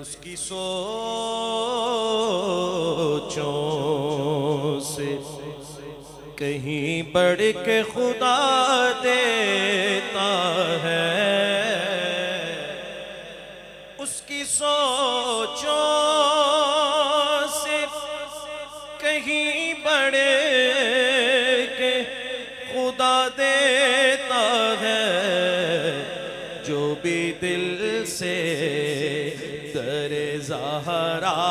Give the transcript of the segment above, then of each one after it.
اس کی سوچوں سے کہیں بڑھ کے خدا دیتا ہے، اس کی سوچوں سے کہیں بڑھ کے خدا دیتا ہے، جو بھی دل سے در زہرا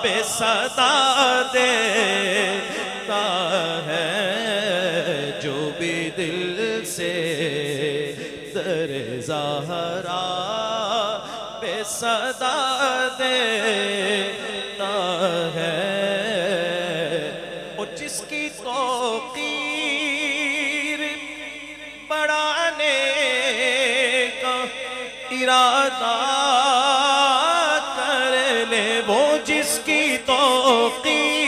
پہ صدا دیتا ہے، جو بھی دل سے در زہرا پہ صدا دیتا ہے، اور جس کی توقیر بڑھانے کا ارادہ کر لے، وہ جس کی توقیر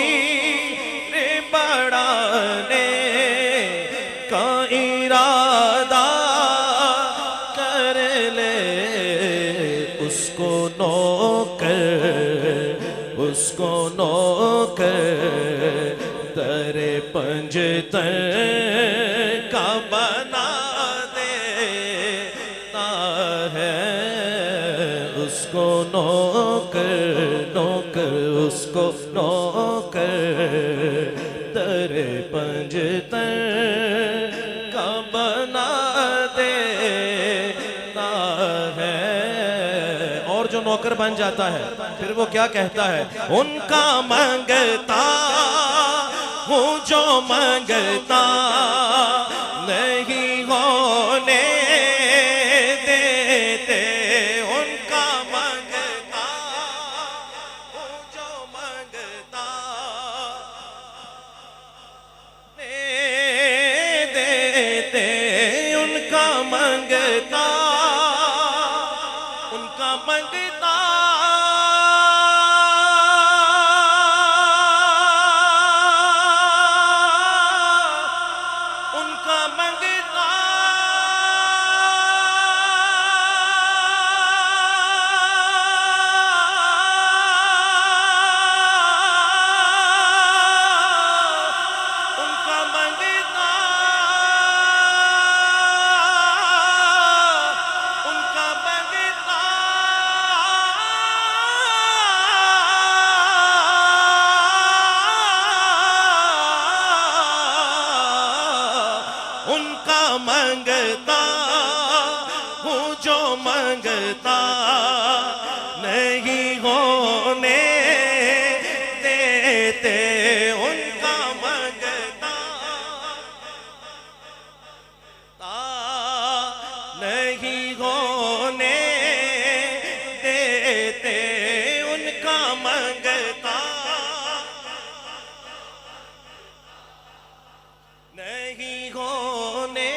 بڑھانے کا ارادہ کر لے، اس کو نوکر در پنجتن کا بنا دیتا ہے، اس کو نوکر اس کو نوکر در پنجتن کا بنا دیتا ہے، اور جو نوکر بن جاتا ہے پھر وہ کیا کہتا ہے؟ ان کا منگتا ہوں جو منگتا نہیں ہونے دیتے، ان کا منگتا ہوں جو منگتا نہیں دیتے، ان کا منگتا ان کا منگتا ہوں جو منگتا نہیں ہونے دیتے، ان کا منگتا نہیں ہونے دیتے، ان کا منگتا نہیں ہونے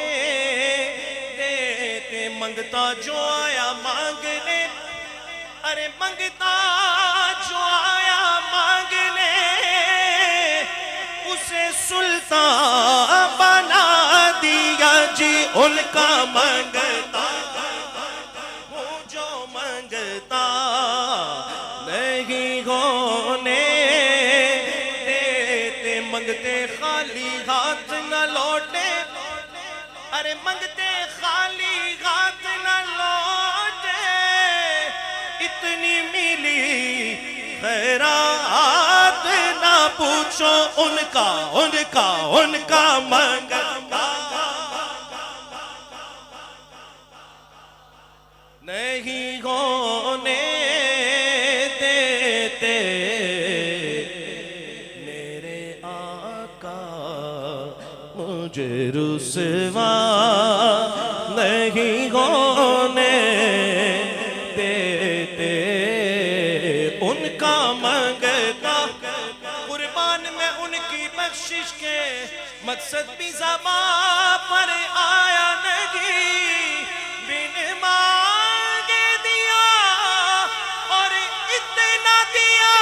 دیتے، منگتا جو آیا مانگنے، ارے منگتا جو آیا مانگنے، اسے سلطان بنا دیا جی، ان کا منگتا ہوں جو منگتا نہیں ہونے دیتے، منگتے خالی ہاتھ نہ لوٹے، ارے منگتے خالی ہاتھ نہ لوٹے، اتنی ملی خیرات نہ پوچھو، ان کا منگتا نہیں ہونے دیتے، میرے آقا مجھے رسوا نہیں ہونے دیتے، ان کا منگتا قربان میں ان کی بخشش کے مقصد بھی زباں پر آیا نہیں، بن مانگے دیا اور اتنا دیا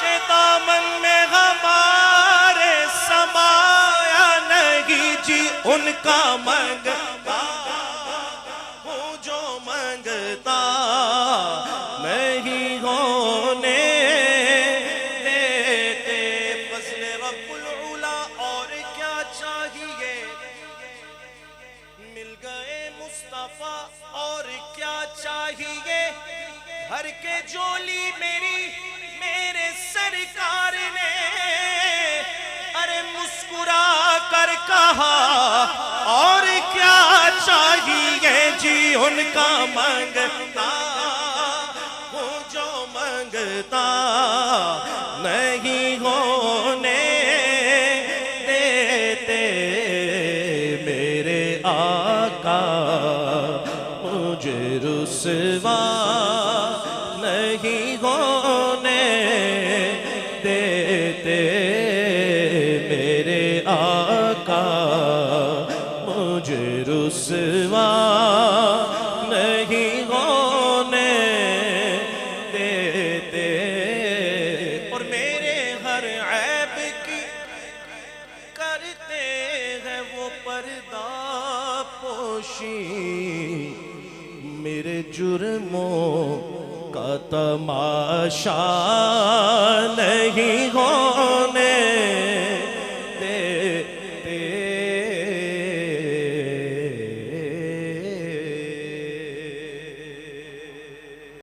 کہ دامن میں ہمارے سمایا نہیں جی، ان کا منگتا ہوں جو منگتا بھر کے جولی میری میرے سرکار نے ارے مسکرا کر کہا اور کیا چاہیے جی ان کا مانگتا ہوں جو مانگتا نہیں ہونے دیتے میرے آقا مجھے رسوا نہیں ہونے دیتے میرے آقا مجھے رسوا نہیں ہونے دیتے اور میرے ہر عیب کی کرتے ہیں وہ پردہ پوشی میرے جرموں کا تماشا نہیں ہونے